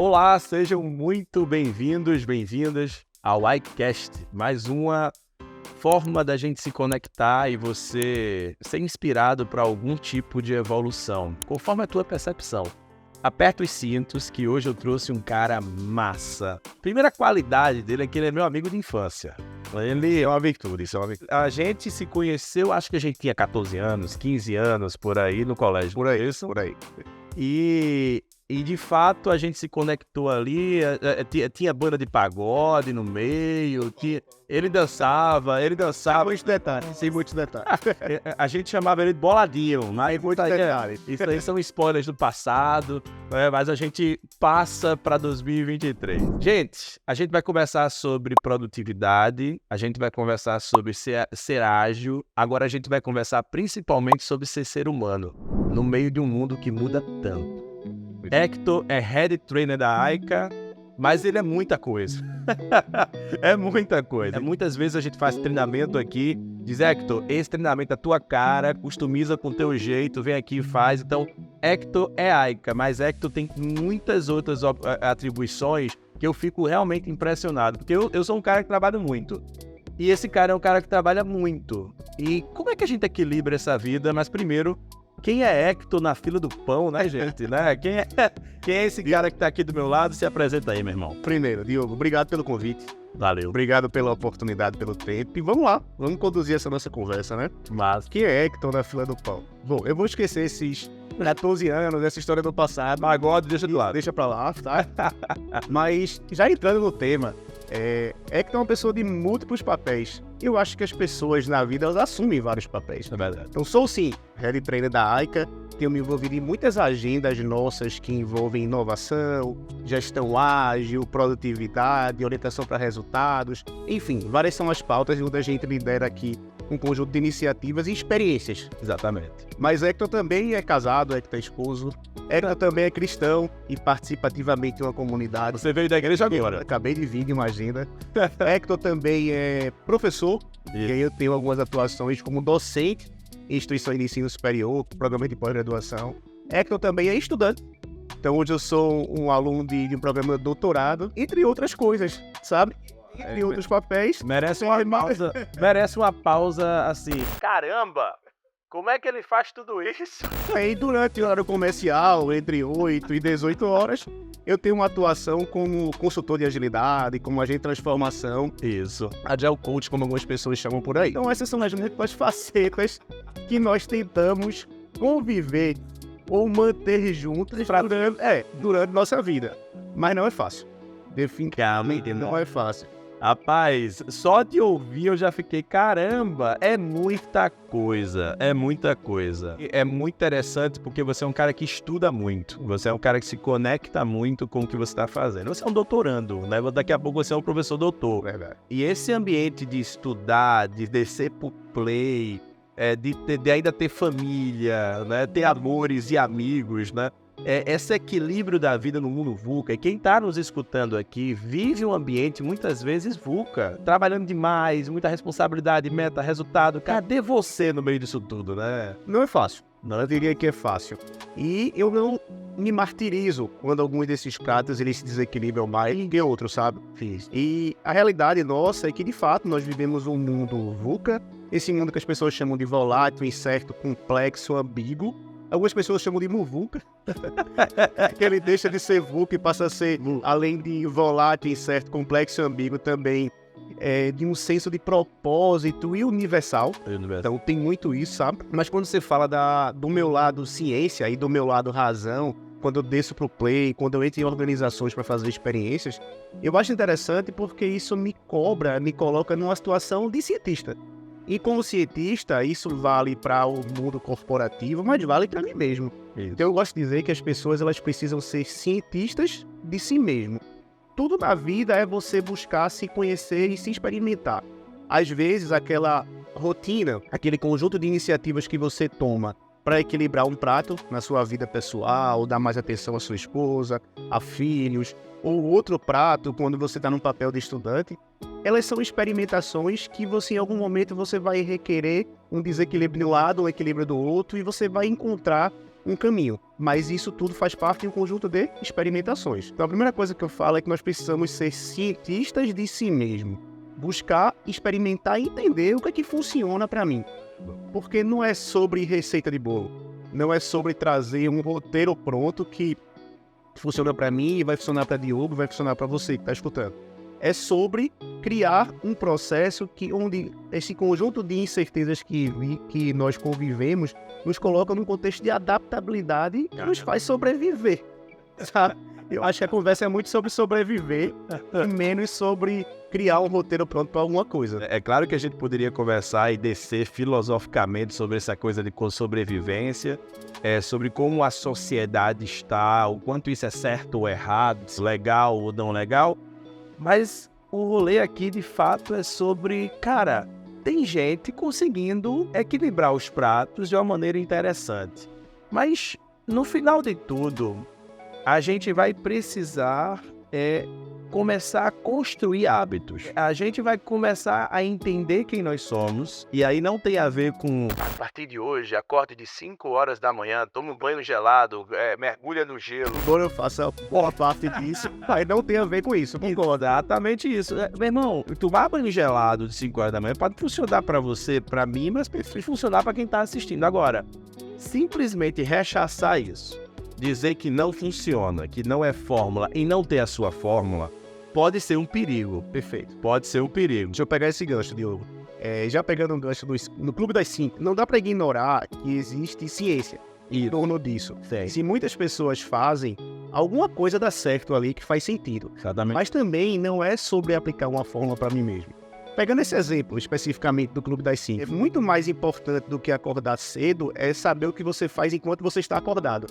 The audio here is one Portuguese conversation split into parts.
Olá, sejam muito bem-vindos, bem-vindas ao iCast, mais uma forma da gente se conectar e você ser inspirado para algum tipo de evolução, conforme a tua percepção. Aperta os cintos que hoje eu trouxe um cara massa. Primeira qualidade dele é que ele é meu amigo de infância. Ele é uma virtude, isso é uma virtude. A gente se conheceu, acho que a gente tinha 14 anos, 15 anos, por aí no colégio. Por aí. E de fato a gente se conectou ali, tinha banda de pagode no meio, ele dançava. Sem muitos detalhes. A gente chamava ele de boladinho, mas Muitos detalhes. isso aí são spoilers do passado, né? Mas a gente passa para 2023. Gente, a gente vai conversar sobre produtividade, a gente vai conversar sobre ser ágil, agora a gente vai conversar principalmente sobre ser humano, no meio de um mundo que muda tanto. Hector é Head Trainer da AICA, mas ele é muita coisa. É muita coisa. Muitas vezes a gente faz treinamento aqui, diz, Hector, esse treinamento é tua cara, customiza com o teu jeito, vem aqui e faz. Então, Hector é AICA, mas Hector tem muitas outras atribuições que eu fico realmente impressionado, porque eu sou um cara que trabalha muito. E esse cara é um cara que trabalha muito. E como é que a gente equilibra essa vida? Mas primeiro, quem é Hector na fila do pão, né, gente? Né? Quem é esse cara que tá aqui do meu lado? Se apresenta aí, meu irmão. Primeiro, Diogo, obrigado pelo convite. Valeu. Obrigado pela oportunidade, pelo tempo. E vamos lá, vamos conduzir essa nossa conversa, né? Mas Quem é Hector na fila do pão? Bom, eu vou esquecer esses 14 anos, essa história do passado. agora deixa de lado. Deixa pra lá, tá? Mas, já entrando no tema, Hector é uma pessoa de múltiplos papéis. Eu acho que as pessoas na vida, elas assumem vários papéis. É verdade. Então, sou sim Head Trainer da AICA, tenho me envolvido em muitas agendas nossas que envolvem inovação, gestão ágil, produtividade, orientação para resultados, enfim, várias são as pautas onde a gente lidera aqui um conjunto de iniciativas e experiências. Exatamente. Mas Hector também é casado, Hector é esposo, Hector também é cristão e participa ativamente de uma comunidade. Você veio da igreja agora. Acabei de vir de uma agenda. Hector também é professor, e aí eu tenho algumas atuações como docente em instituições de ensino superior, programa de pós-graduação. Hector também é estudante, então hoje eu sou um aluno de um programa de doutorado, entre outras coisas, sabe? Entre outros papéis. Merece uma pausa assim. Caramba! Como é que ele faz tudo isso? Aí durante o horário comercial, entre 8 e 18 horas, eu tenho uma atuação como consultor de agilidade, como agente de transformação. Isso. Agile Coach, como algumas pessoas chamam por aí. Então essas são as múltiplas facetas que nós tentamos conviver ou manter juntas durante nossa vida. Mas não é fácil. Definitivamente não é fácil. Rapaz, só de ouvir eu já fiquei, caramba, é muita coisa. É muito interessante porque você é um cara que estuda muito, você é um cara que se conecta muito com o que você está fazendo. Você é um doutorando, né? Daqui a pouco você é um professor doutor. Verdade. E esse ambiente de estudar, de descer pro play, de ainda ter família, né? Ter amores e amigos, né? Esse equilíbrio da vida no mundo VUCA, e quem está nos escutando aqui vive um ambiente muitas vezes VUCA, trabalhando demais, muita responsabilidade, meta, resultado. Cadê você no meio disso tudo, né? Não é fácil. Não, eu diria que é fácil. E eu não me martirizo quando alguns desses pratos eles se desequilibram mais que outros, sabe? E a realidade nossa é que, de fato, nós vivemos um mundo VUCA, esse mundo que as pessoas chamam de volátil, incerto, complexo, ambíguo. Algumas pessoas chamam de muvuca, que ele deixa de ser VUCA e passa a ser, além de volátil, incerto, complexo e ambíguo, também de um senso de propósito e universal. Então tem muito isso, sabe? Mas quando você fala do meu lado ciência e do meu lado razão, quando eu desço pro play, quando eu entro em organizações para fazer experiências, eu acho interessante porque isso me coloca numa situação de cientista. E como cientista, isso vale para o mundo corporativo, mas vale para mim mesmo. Isso. Então eu gosto de dizer que as pessoas elas precisam ser cientistas de si mesmo. Tudo na vida é você buscar se conhecer e se experimentar. Às vezes, aquela rotina, aquele conjunto de iniciativas que você toma para equilibrar um prato na sua vida pessoal, dar mais atenção à sua esposa, a filhos, ou outro prato quando você está num papel de estudante, elas são experimentações que você, em algum momento, você vai requerer um desequilíbrio de um lado, um equilíbrio do outro, e você vai encontrar um caminho. Mas isso tudo faz parte de um conjunto de experimentações. Então a primeira coisa que eu falo é que nós precisamos ser cientistas de si mesmo. Buscar, experimentar e entender o que é que funciona para mim. Porque não é sobre receita de bolo. Não é sobre trazer um roteiro pronto que funciona para mim, vai funcionar para Diogo, vai funcionar para você que está escutando. É sobre criar um processo onde esse conjunto de incertezas que nós convivemos nos coloca num contexto de adaptabilidade que nos faz sobreviver, sabe? Eu acho que a conversa é muito sobre sobreviver e menos sobre criar um roteiro pronto para alguma coisa. É claro que a gente poderia conversar e descer filosoficamente sobre essa coisa de sobrevivência, sobre como a sociedade está, o quanto isso é certo ou errado, legal ou não legal, mas o rolê aqui de fato é sobre, cara, tem gente conseguindo equilibrar os pratos de uma maneira interessante, mas no final de tudo, a gente vai precisar começar a construir hábitos. A gente vai começar a entender quem nós somos. E aí não tem a ver com... A partir de hoje, acorde de 5 horas da manhã, toma um banho gelado, mergulha no gelo. Quando eu faço a boa parte disso, aí não tem a ver com isso. Exatamente isso. Meu irmão, tomar banho gelado de 5 horas da manhã pode funcionar pra você, pra mim, mas pode funcionar pra quem tá assistindo. Agora, simplesmente rechaçar isso, dizer que não funciona, que não é fórmula e não ter a sua fórmula, pode ser um perigo. Perfeito. Pode ser um perigo. Deixa eu pegar esse gancho, Diogo. Já pegando um gancho no Clube das 5, não dá para ignorar que existe ciência em torno disso. Sei. Se muitas pessoas fazem, alguma coisa dá certo ali que faz sentido. Exatamente. Mas também não é sobre aplicar uma fórmula para mim mesmo. Pegando esse exemplo especificamente do Clube das 5, muito mais importante do que acordar cedo é saber o que você faz enquanto você está acordado.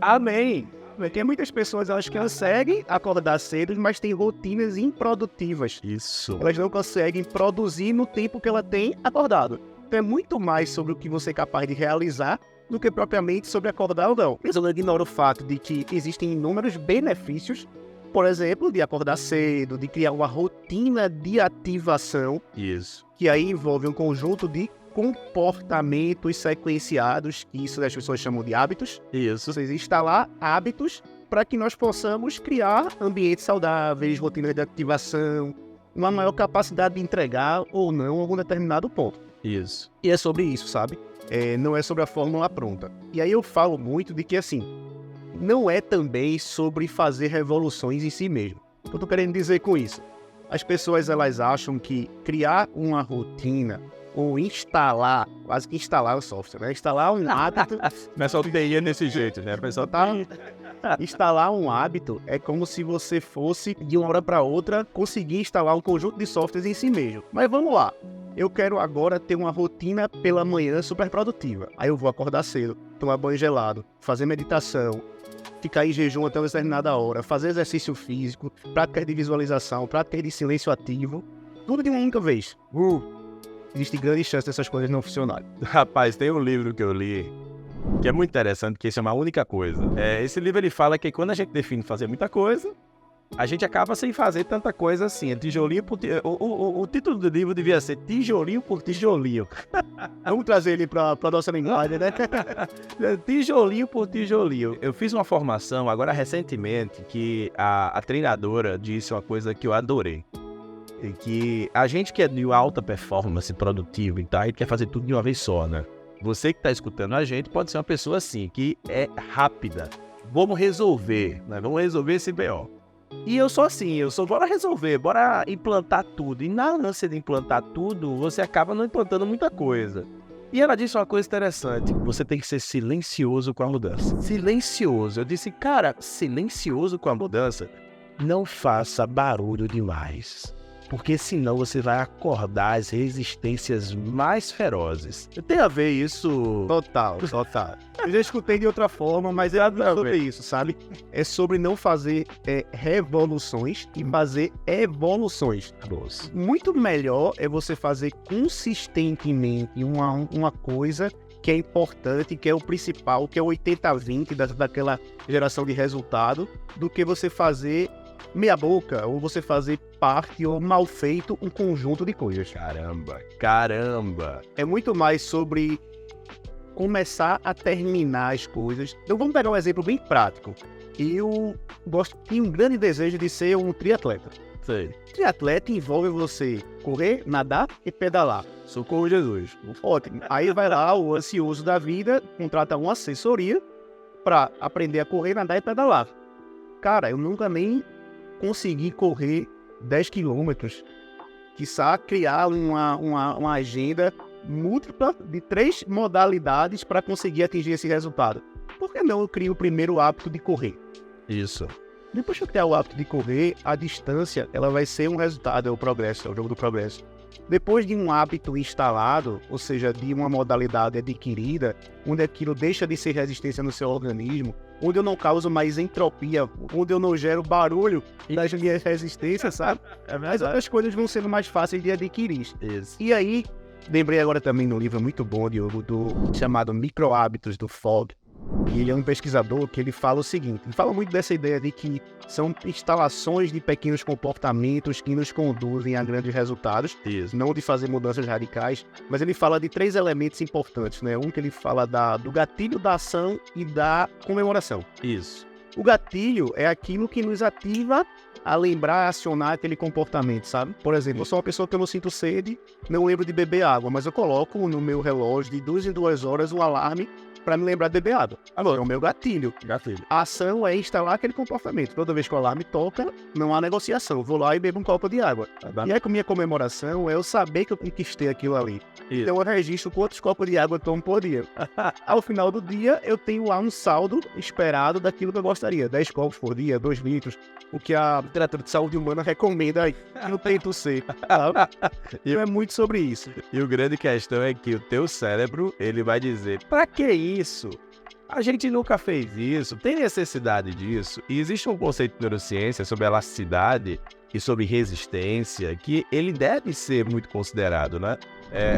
Amém. Porque muitas pessoas elas conseguem acordar cedo, mas têm rotinas improdutivas. Isso. Elas não conseguem produzir no tempo que ela tem acordado. Então é muito mais sobre o que você é capaz de realizar do que propriamente sobre acordar ou não. Mas eu não ignoro o fato de que existem inúmeros benefícios, por exemplo, de acordar cedo, de criar uma rotina de ativação. Isso. Que aí envolve um conjunto de comportamentos sequenciados, que isso as pessoas chamam de hábitos. Isso. Vocês instalar hábitos para que nós possamos criar ambientes saudáveis, rotinas de ativação, uma maior capacidade de entregar ou não algum determinado ponto. Isso. E é sobre isso, sabe? Não é sobre a fórmula pronta. E aí eu falo muito de que, assim, não é também sobre fazer revoluções em si mesmo. O que eu tô querendo dizer com isso? As pessoas, elas acham que criar uma rotina ou instalar, quase que instalar o software, né? Instalar um hábito... Mas só TI desse jeito, né? A pessoa Instalar um hábito é como se você fosse, de uma hora para outra, conseguir instalar um conjunto de softwares em si mesmo. Mas vamos lá. Eu quero agora ter uma rotina pela manhã super produtiva. Aí eu vou acordar cedo, tomar banho gelado, fazer meditação, ficar em jejum até uma determinada hora, fazer exercício físico, práticas de visualização, práticas de silêncio ativo, tudo de uma única vez. Existe grande chance dessas coisas não funcionarem. Rapaz, tem um livro que eu li que é muito interessante, que se chama A Única Coisa. Esse livro ele fala que quando a gente define fazer muita coisa, a gente acaba sem fazer tanta coisa assim. É tijolinho por o título do livro devia ser Tijolinho por Tijolinho. Vamos trazer ele para nossa linguagem, né? Tijolinho por tijolinho. Eu fiz uma formação agora recentemente que a treinadora disse uma coisa que eu adorei. Que a gente que é de alta performance produtiva e tal, a gente quer fazer tudo de uma vez só, né? Você que tá escutando a gente pode ser uma pessoa assim, que é rápida. Vamos resolver, né? Vamos resolver esse BO. E eu sou assim, bora resolver, bora implantar tudo. E na ânsia de implantar tudo, você acaba não implantando muita coisa. E ela disse uma coisa interessante, você tem que ser silencioso com a mudança. Silencioso. Eu disse, cara, silencioso com a mudança, não faça barulho demais. Porque senão você vai acordar as resistências mais ferozes. Tem a ver isso... Total. Eu já escutei de outra forma, mas é sobre isso, sabe? É sobre não fazer revoluções e fazer evoluções. Nossa. Muito melhor é você fazer consistentemente uma coisa que é importante, que é o principal, que é o 80-20 daquela geração de resultado, do que você fazer meia boca, ou você fazer parte ou mal feito um conjunto de coisas. Caramba. É muito mais sobre começar a terminar as coisas. Então vamos pegar um exemplo bem prático. Eu tenho um grande desejo de ser um triatleta. Sei. Triatleta envolve você correr, nadar e pedalar. Socorro, Jesus. Ótimo. Aí vai lá o ansioso da vida, contrata uma assessoria para aprender a correr, nadar e pedalar. Cara, eu nunca nem consegui correr 10 quilômetros. Quiçá criar uma agenda múltipla de 3 modalidades para conseguir atingir esse resultado. Por que não eu crio o primeiro hábito de correr? Isso. Depois que eu criar o hábito de correr, a distância ela vai ser um resultado, é o progresso, é o jogo do progresso. Depois de um hábito instalado, ou seja, de uma modalidade adquirida, onde aquilo deixa de ser resistência no seu organismo, onde eu não causo mais entropia, onde eu não gero barulho das minhas resistências, sabe? As outras coisas vão sendo mais fáceis de adquirir. Isso. E aí, lembrei agora também de um livro muito bom, Diogo, chamado Micro Hábitos, do Fogg. E ele é um pesquisador que ele fala o seguinte, ele fala muito dessa ideia de que são instalações de pequenos comportamentos que nos conduzem a grandes resultados, Isso. não de fazer mudanças radicais, mas ele fala de 3 elementos importantes, né? Um que ele fala do gatilho, da ação e da comemoração. Isso. O gatilho é aquilo que nos ativa a lembrar, a acionar aquele comportamento, sabe? Por exemplo, eu sou uma pessoa que eu não sinto sede, não lembro de beber água, mas eu coloco no meu relógio de 2 em 2 horas um alarme para me lembrar de beber água. Agora, é o meu gatilho. A ação é instalar aquele comportamento. Toda vez que o alarme toca, não há negociação. Eu vou lá e bebo um copo de água. E aí, com a minha comemoração, é eu saber que eu conquistei aquilo ali. Isso. Então, eu registro quantos copos de água eu tomo por dia. Ao final do dia, eu tenho lá um saldo esperado daquilo que eu gostaria. 10 copos por dia, 2 litros. O que a literatura de saúde humana recomenda aí. Eu tento ser. Então, é muito sobre isso. E o grande questão é que o teu cérebro, ele vai dizer, pra que isso? A gente nunca fez isso, tem necessidade disso. E existe um conceito de neurociência sobre elasticidade e sobre resistência que ele deve ser muito considerado, né?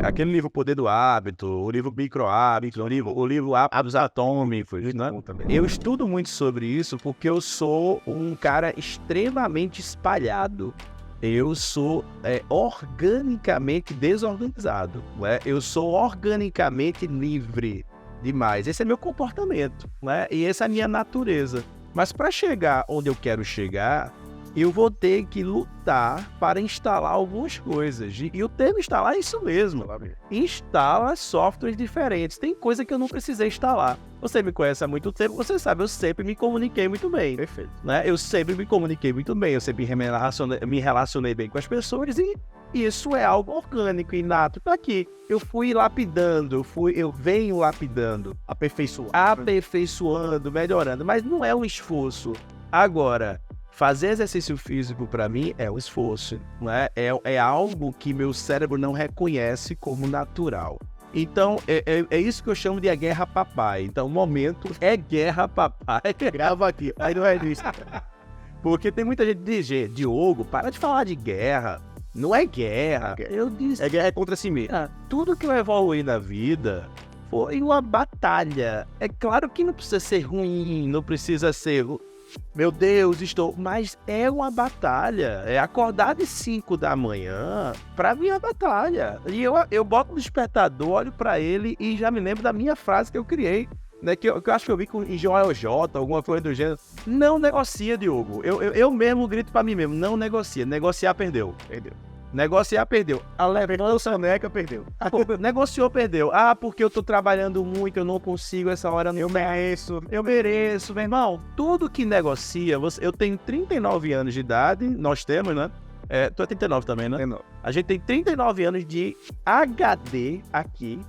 Aquele livro Poder do Hábito, o livro Micro Hábitos, o livro Hábitos Atômicos, né? Eu estudo muito sobre isso porque eu sou um cara extremamente espalhado. Eu sou organicamente desorganizado, né? Eu sou organicamente livre demais. Esse é meu comportamento, né? E essa é a minha natureza. Mas para chegar onde eu quero chegar, eu vou ter que lutar para instalar algumas coisas. E o termo instalar é isso mesmo. Instala softwares diferentes. Tem coisa que eu não precisei instalar. Você me conhece há muito tempo, você sabe, eu sempre me comuniquei muito bem. Perfeito. Né? Eu sempre me comuniquei muito bem, eu sempre me relacionei bem com as pessoas e isso é algo orgânico, inato. Tá aqui. Eu fui lapidando, eu venho lapidando, aperfeiçoando, melhorando, mas não é um esforço. Agora, fazer exercício físico para mim é um esforço, né? É algo que meu cérebro não reconhece como natural. Então, é isso que eu chamo de a guerra papai. Então, o momento é guerra papai. Grava aqui, aí não é isso. Porque tem muita gente que diz, Diogo, para de falar de guerra. Não é guerra. Eu disse, é guerra contra si mesmo. Tudo que eu evoluí na vida foi uma batalha. É claro que não precisa ser ruim, não precisa ser... Meu Deus, mas é uma batalha. É acordar de 5 da manhã, pra mim é uma batalha. E eu boto no despertador, olho pra ele e já me lembro da minha frase que eu criei, né? Que eu acho que eu vi em Joel J, alguma coisa do gênero. Não negocia, Diogo. Eu mesmo grito pra mim mesmo, não negocia. Negociar, perdeu. Negociar, perdeu. A soneca, perdeu. Negociou, perdeu. Porque eu tô trabalhando muito, eu não consigo essa hora. Eu mereço, meu irmão. Tudo que negocia, eu tenho 39 anos de idade, nós temos, né? Tu é 39 também, né? A gente tem 39 anos de HD aqui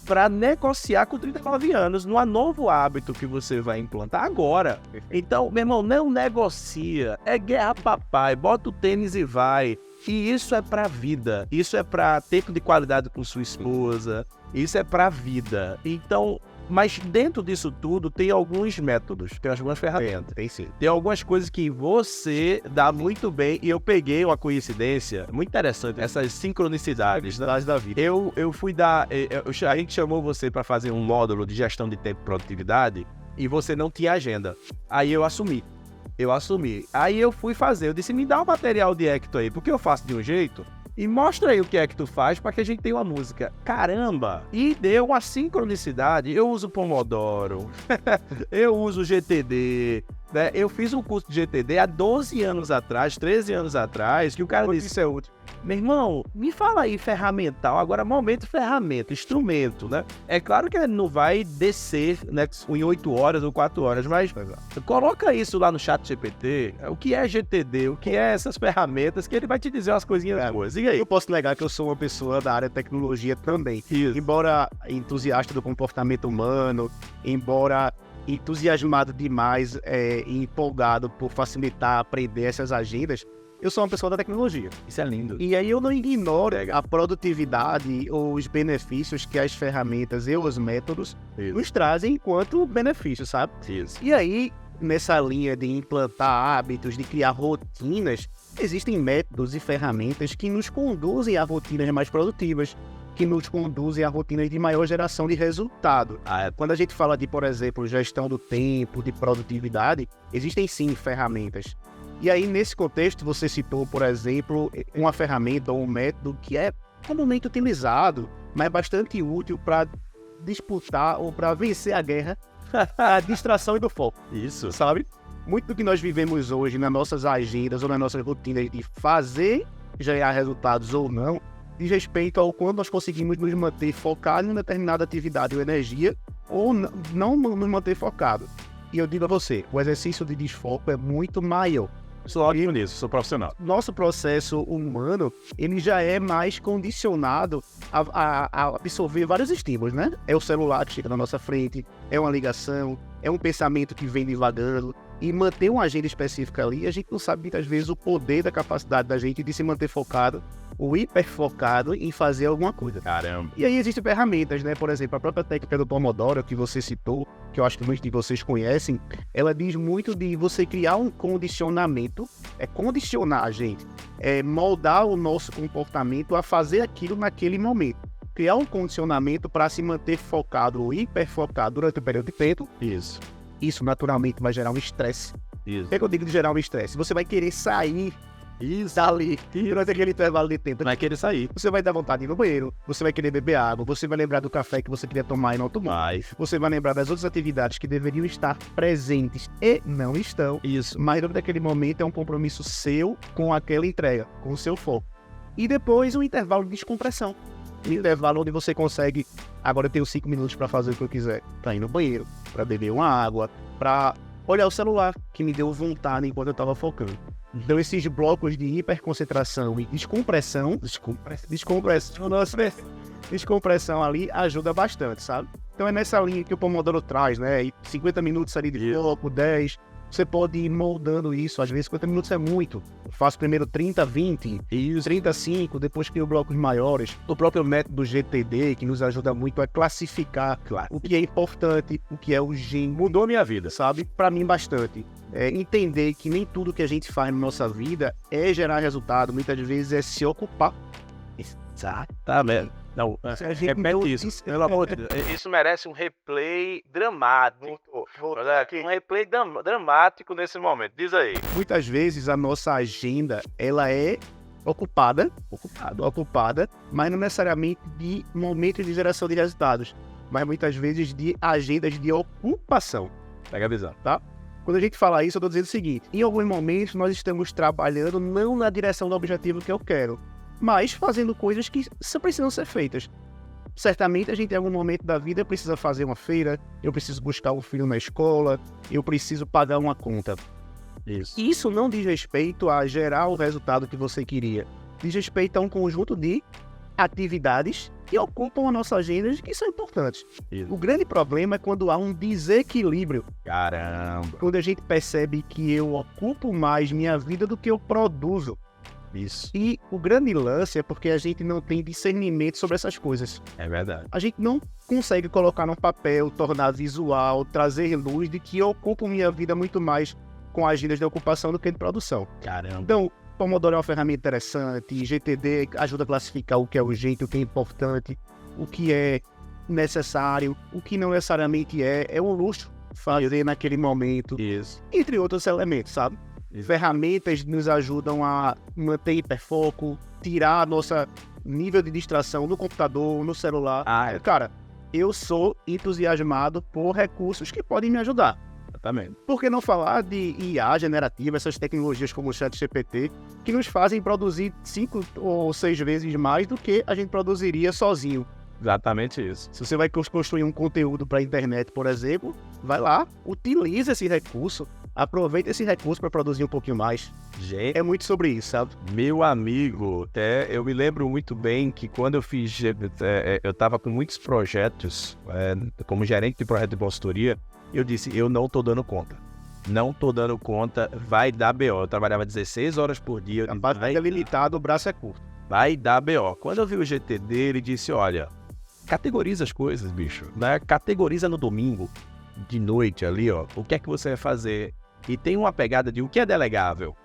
para negociar com 39 anos num novo hábito que você vai implantar agora. Então, meu irmão, não negocia. É guerra papai, bota o tênis e vai. E isso é pra vida, isso é pra tempo de qualidade com sua esposa, isso é pra vida. Então, mas dentro disso tudo tem alguns métodos, tem algumas ferramentas. Tem sim. Tem algumas coisas que você dá muito bem, e eu peguei uma coincidência muito interessante, essas sincronicidades da vida. Eu fui dar, a gente chamou você para fazer um módulo de gestão de tempo e produtividade, e você não tinha agenda. Aí eu assumi. Aí eu fui fazer, eu disse, me dá um material de Hector aí, porque eu faço de um jeito e mostra aí o que é que tu faz para que a gente tenha uma música. Caramba! E deu uma sincronicidade. Eu uso Pomodoro, eu uso GTD, né? Eu fiz um curso de GTD há 12 anos atrás, 13 anos atrás, que o cara disse, Isso é útil. meu irmão, me fala aí ferramental, agora momento ferramenta, instrumento, né? É claro que ele não vai descer, né, em 8 horas ou 4 horas, mas coloca isso lá no chat GPT, o que é GTD, o que é essas ferramentas, que ele vai te dizer umas coisinhas boas. E aí? Eu posso negar que eu sou uma pessoa da área de tecnologia também. Isso. Embora entusiasta do comportamento humano, embora entusiasmado demais e empolgado por facilitar, aprender essas agendas, eu sou uma pessoa da tecnologia. Isso é lindo. E aí eu não ignoro a produtividade ou os benefícios que as ferramentas e os métodos nos trazem enquanto benefício, sabe? Isso. E aí, nessa linha de implantar hábitos, de criar rotinas, existem métodos e ferramentas que nos conduzem a rotinas mais produtivas, que nos conduzem a rotinas de maior geração de resultado. Quando a gente fala de, por exemplo, gestão do tempo, de produtividade, existem sim ferramentas. E aí, nesse contexto, você citou, por exemplo, uma ferramenta ou um método que é comumente utilizado, mas bastante útil para disputar ou para vencer a guerra, a distração e do foco. Isso. Sabe? Muito do que nós vivemos hoje nas nossas agendas ou nas nossas rotinas de fazer gerar resultados ou não, diz respeito ao quanto nós conseguimos nos manter focados em uma determinada atividade ou energia ou não nos manter focados. E eu digo a você, o exercício de desfoco é muito maior. Sou ótimo nisso, sou profissional. Nosso processo humano, ele já é mais condicionado a absorver vários estímulos, né? É o celular que chega na nossa frente, é uma ligação, é um pensamento que vem divagando. E manter uma agenda específica ali, a gente não sabe muitas vezes o poder da capacidade da gente de se manter focado ou hiperfocado em fazer alguma coisa. Caramba. E aí existem ferramentas, né? Por exemplo, a própria técnica do Pomodoro que você citou, que eu acho que muitos de vocês conhecem, ela diz muito de você criar um condicionamento, condicionar a gente, moldar o nosso comportamento a fazer aquilo naquele momento. Criar um condicionamento para se manter focado ou hiperfocado durante o período de tempo. Isso. Isso naturalmente vai gerar um estresse. Isso. O que é que eu digo de gerar um estresse? Você vai querer sair dali durante aquele intervalo de tempo. Vai querer sair. Você vai dar vontade de ir no banheiro, você vai querer beber água, você vai lembrar do café que você queria tomar e não tomou. Você vai lembrar das outras atividades que deveriam estar presentes e não estão. Isso. Mas durante aquele momento é um compromisso seu com aquela entrega, com o seu foco. E depois um intervalo de descompressão. Um intervalo onde você consegue, agora eu tenho 5 minutos para fazer o que eu quiser. Para ir no banheiro, para beber uma água, para olhar o celular, que me deu vontade enquanto eu estava focando. Então esses blocos de hiperconcentração e descompressão ali ajuda bastante, sabe? Então é nessa linha que o Pomodoro traz, né? E 50 minutos ali de foco, 10. Você pode ir moldando isso, às vezes 50 minutos é muito. Eu faço primeiro 30, 20, 35, depois crio blocos maiores. O próprio método GTD, que nos ajuda muito a classificar o que é importante, o que é urgente. Mudou minha vida. Sabe? Para mim, bastante. Entender que nem tudo que a gente faz na nossa vida é gerar resultado, muitas vezes é se ocupar. Exatamente. Não, repete isso. Pelo amor de Deus. Isso merece um replay dramático. Um replay dramático nesse momento. Diz aí. Muitas vezes a nossa agenda, ela é ocupada, mas não necessariamente de momentos de geração de resultados, mas muitas vezes de agendas de ocupação. Pega a visão. Tá? Quando a gente fala isso, eu tô dizendo o seguinte: em alguns momentos nós estamos trabalhando não na direção do objetivo que eu quero, mas fazendo coisas que só precisam ser feitas. Certamente a gente em algum momento da vida precisa fazer uma feira, eu preciso buscar um filho na escola, eu preciso pagar uma conta. Isso não diz respeito a gerar o resultado que você queria. Diz respeito a um conjunto de atividades que ocupam a nossa agenda e que são importantes. O grande problema é quando há um desequilíbrio. Caramba. Quando a gente percebe que eu ocupo mais minha vida do que eu produzo. Isso. E o grande lance é porque a gente não tem discernimento sobre essas coisas. É verdade. A gente não consegue colocar no papel, tornar visual, trazer luz de que eu ocupo minha vida muito mais com agendas de ocupação do que de produção. Caramba. Então, Pomodoro é uma ferramenta interessante, GTD ajuda a classificar o que é urgente, o que é importante, o que é necessário, o que não necessariamente é um luxo fazer naquele momento, Isso. entre outros elementos, sabe? ferramentas nos ajudam a manter hiperfoco, tirar nosso nível de distração no computador, no celular. Cara, eu sou entusiasmado por recursos que podem me ajudar. Exatamente. Por que não falar de IA generativa, essas tecnologias como o ChatGPT, que nos fazem produzir 5 ou 6 vezes mais do que a gente produziria sozinho? Exatamente isso. Se você vai construir um conteúdo para a internet, por exemplo, vai lá, utiliza esse recurso, aproveita esse recurso para produzir um pouquinho mais. Gente, É muito sobre isso, sabe? meu amigo, eu me lembro muito bem que quando eu fiz, eu estava com muitos projetos, como gerente de projeto de consultoria, eu disse, eu não estou dando conta. Não estou dando conta, vai dar BO. Eu trabalhava 16 horas por dia. A base é limitada, o braço é curto. Vai dar BO. Quando eu vi o GT dele, disse, olha, categoriza as coisas, bicho. Né? Categoriza no domingo, de noite ali, ó. O que é que você vai fazer? E tem uma pegada de o que é delegável.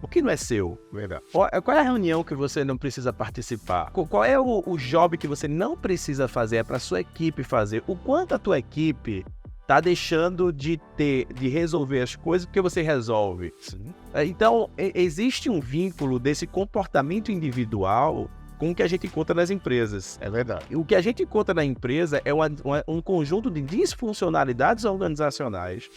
O que não é seu? Verdade. Qual é a reunião que você não precisa participar? Qual é o job que você não precisa fazer? É para sua equipe fazer. O quanto a tua equipe tá deixando de resolver as coisas porque você resolve. Sim. Então, existe um vínculo desse comportamento individual com o que a gente encontra nas empresas. É verdade. O que a gente encontra na empresa é um conjunto de disfuncionalidades organizacionais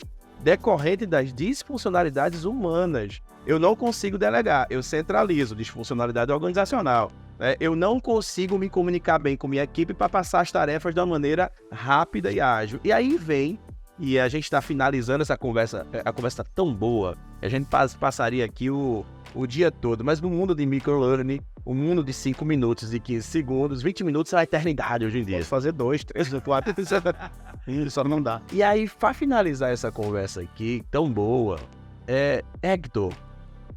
decorrente das disfuncionalidades humanas. Eu não consigo delegar, eu centralizo, disfuncionalidade organizacional. Eu não consigo me comunicar bem com minha equipe para passar as tarefas de uma maneira rápida e ágil. E aí vem, e a gente está finalizando essa conversa, a conversa está tão boa, que a gente passaria aqui o dia todo, mas no mundo de microlearning, o mundo de 5 minutos, de 15 segundos, 20 minutos é a eternidade hoje em dia. Posso fazer 2, 3, 4, só não dá. E aí, para finalizar essa conversa aqui, tão boa, Hector,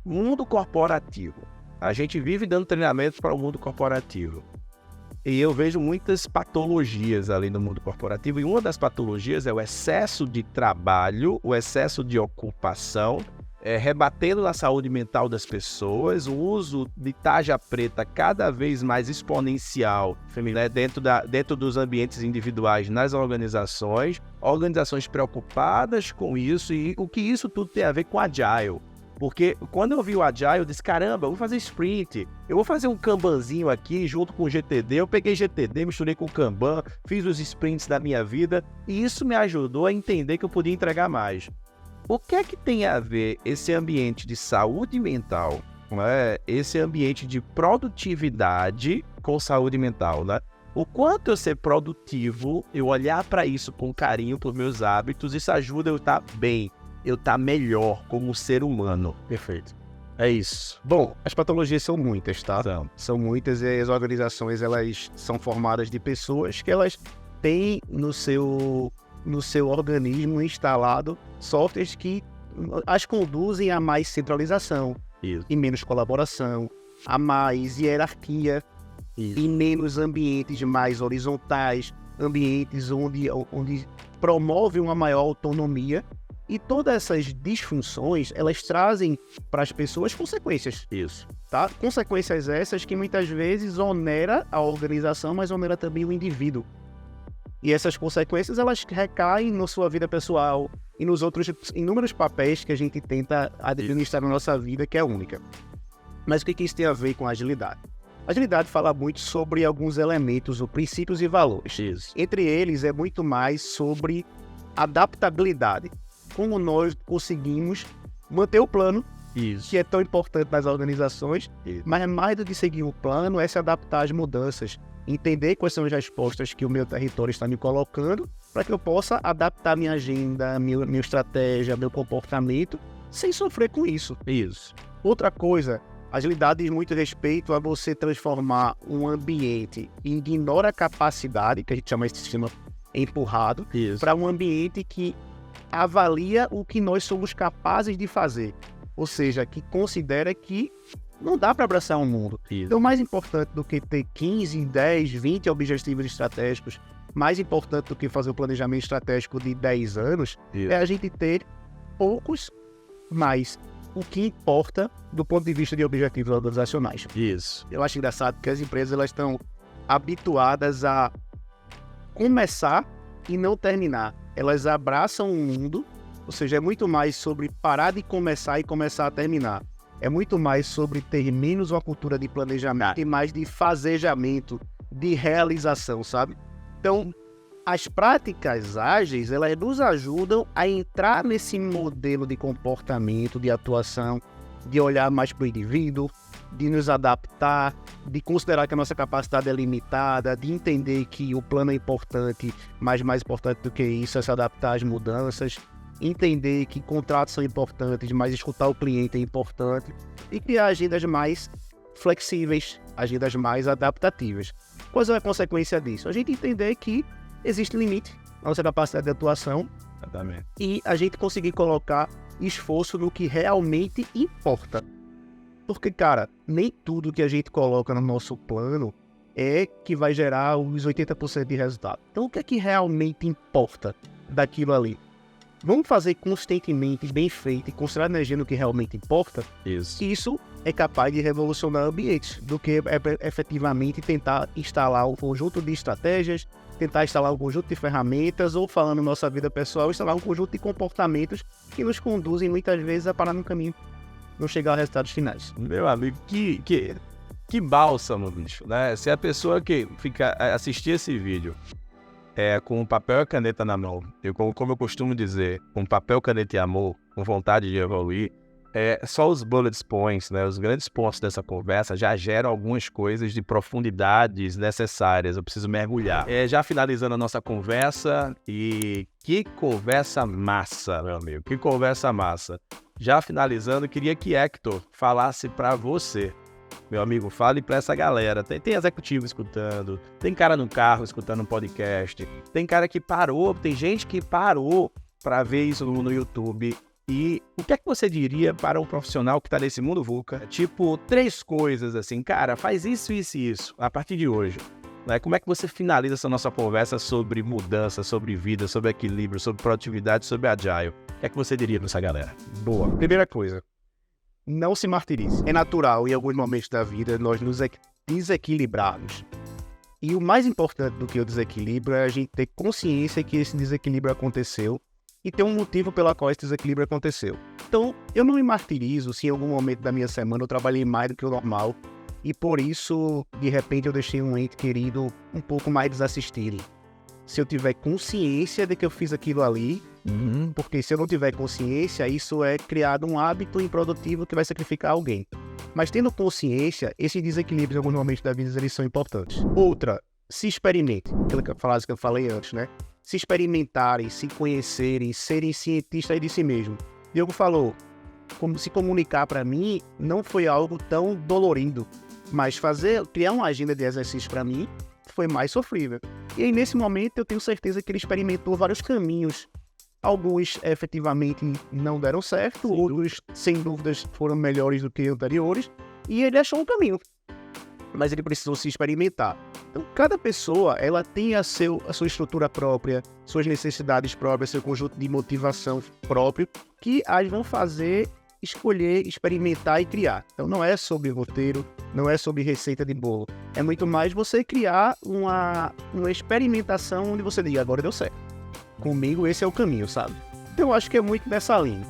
mundo corporativo. A gente vive dando treinamento para o mundo corporativo. E eu vejo muitas patologias ali no mundo corporativo. E uma das patologias é o excesso de trabalho, o excesso de ocupação, rebatendo na saúde mental das pessoas, o uso de tarja preta cada vez mais exponencial, né, dentro dos ambientes individuais nas organizações preocupadas com isso e o que isso tudo tem a ver com Agile. Porque quando eu vi o Agile, eu disse, caramba, eu vou fazer sprint, eu vou fazer um Kanbanzinho aqui junto com o GTD, eu peguei GTD, misturei com o Kanban, fiz os sprints da minha vida e isso me ajudou a entender que eu podia entregar mais. O que é que tem a ver esse ambiente de saúde mental, né? Esse ambiente de produtividade com saúde mental, né? O quanto eu ser produtivo, eu olhar para isso com carinho, por meus hábitos, isso ajuda eu estar bem, eu estar melhor como ser humano. Perfeito. É isso. Bom, as patologias são muitas, tá? São muitas e as organizações, elas são formadas de pessoas que elas têm no seu organismo instalado softwares que as conduzem a mais centralização e menos colaboração, a mais hierarquia e menos ambientes mais horizontais, ambientes onde promove uma maior autonomia. E todas essas disfunções, elas trazem para as pessoas consequências. Isso. Tá? Consequências essas que muitas vezes onera a organização, mas onera também o indivíduo. E essas consequências, elas recaem na sua vida pessoal e nos outros inúmeros papéis que a gente tenta administrar na nossa vida, que é única. Mas o que isso tem a ver com a agilidade? A agilidade fala muito sobre alguns elementos, ou princípios e valores. Isso. Entre eles, é muito mais sobre adaptabilidade. Como nós conseguimos manter o plano, que é tão importante nas organizações, mas mais do que seguir o plano é se adaptar às mudanças, entender quais são as respostas que o meu território está me colocando, para que eu possa adaptar minha agenda, minha estratégia, meu comportamento, sem sofrer com isso. Isso. Outra coisa, agilidade diz muito respeito a você transformar um ambiente que ignora a capacidade, que a gente chama esse sistema empurrado, para um ambiente que avalia o que nós somos capazes de fazer. Ou seja, que considera que não dá para abraçar um mundo. Então, mais importante do que ter 15, 10, 20 objetivos estratégicos, mais importante do que fazer o planejamento estratégico de 10 anos, é a gente ter poucos, mas o que importa do ponto de vista de objetivos organizacionais. Isso. Eu acho engraçado que as empresas elas estão habituadas a começar e não terminar. Elas abraçam um mundo Ou seja, é muito mais sobre parar de começar e começar a terminar. É muito mais sobre ter menos uma cultura de planejamento e mais de fazejamento, de realização, sabe? Então, as práticas ágeis, elas nos ajudam a entrar nesse modelo de comportamento, de atuação, de olhar mais para o indivíduo, de nos adaptar, de considerar que a nossa capacidade é limitada, de entender que o plano é importante, mas mais importante do que isso é se adaptar às mudanças, entender que contratos são importantes, mas escutar o cliente é importante, e criar agendas mais flexíveis, agendas mais adaptativas. Qual é a consequência disso? A gente entender que existe limite na nossa capacidade de atuação. Exatamente. E a gente conseguir colocar esforço no que realmente importa. Porque, cara, nem tudo que a gente coloca no nosso plano é que vai gerar os 80% de resultado. Então, o que é que realmente importa daquilo ali? Vamos fazer constantemente, bem feito, e concentrar energia no que realmente importa. Isso é capaz de revolucionar ambientes, do que efetivamente tentar instalar um conjunto de estratégias, tentar instalar um conjunto de ferramentas, ou, falando nossa vida pessoal, instalar um conjunto de comportamentos que nos conduzem muitas vezes a parar no caminho, não chegar aos resultados finais. Meu amigo, que bálsamo, bicho, né? Se a pessoa que assistir esse vídeo com papel e caneta na mão, como eu costumo dizer, com papel, caneta e amor, com vontade de evoluir, só os bullet points, né, os grandes pontos dessa conversa já geram algumas coisas de profundidades necessárias. Eu preciso mergulhar. Já finalizando a nossa conversa, e que conversa massa, meu amigo, que conversa massa. Já finalizando, queria que Hector falasse para você. Meu amigo, fale pra essa galera. Tem executivo escutando, tem cara no carro escutando um podcast, tem cara que parou, tem gente que parou pra ver isso no YouTube. E o que é que você diria para um profissional que tá nesse mundo VUCA? Tipo, 3 coisas assim, cara, faz isso, isso e isso, a partir de hoje. Né? Como é que você finaliza essa nossa conversa sobre mudança, sobre vida, sobre equilíbrio, sobre produtividade, sobre agile? O que é que você diria pra essa galera? Boa. Primeira coisa. Não se martirize. É natural, em alguns momentos da vida, nós nos desequilibrarmos. E o mais importante do que o desequilíbrio é a gente ter consciência que esse desequilíbrio aconteceu e ter um motivo pelo qual esse desequilíbrio aconteceu. Então, eu não me martirizo se em algum momento da minha semana eu trabalhei mais do que o normal e por isso, de repente, eu deixei um ente querido um pouco mais desassistido. Se eu tiver consciência de que eu fiz aquilo ali, porque se eu não tiver consciência, isso é criado um hábito improdutivo que vai sacrificar alguém. Mas tendo consciência, esses desequilíbrios em alguns momentos da vida, eles são importantes. Outra, se experimente. Aquela frase que eu falei antes, né? Se experimentarem, se conhecerem, serem cientistas de si mesmo. Diogo falou, como se comunicar para mim não foi algo tão dolorido, mas criar uma agenda de exercício para mim foi mais sofrível. E aí, nesse momento, eu tenho certeza que ele experimentou vários caminhos. Alguns efetivamente não deram certo, outros, sem dúvidas, foram melhores do que anteriores, e ele achou um caminho. Mas ele precisou se experimentar. Então, cada pessoa, ela tem a sua estrutura própria, suas necessidades próprias, seu conjunto de motivação próprio, que as vão fazer escolher, experimentar e criar. Então, não é sobre roteiro, não é sobre receita de bolo. É muito mais você criar uma experimentação onde você diga, agora deu certo. Comigo esse é o caminho, sabe? Então eu acho que é muito nessa linha.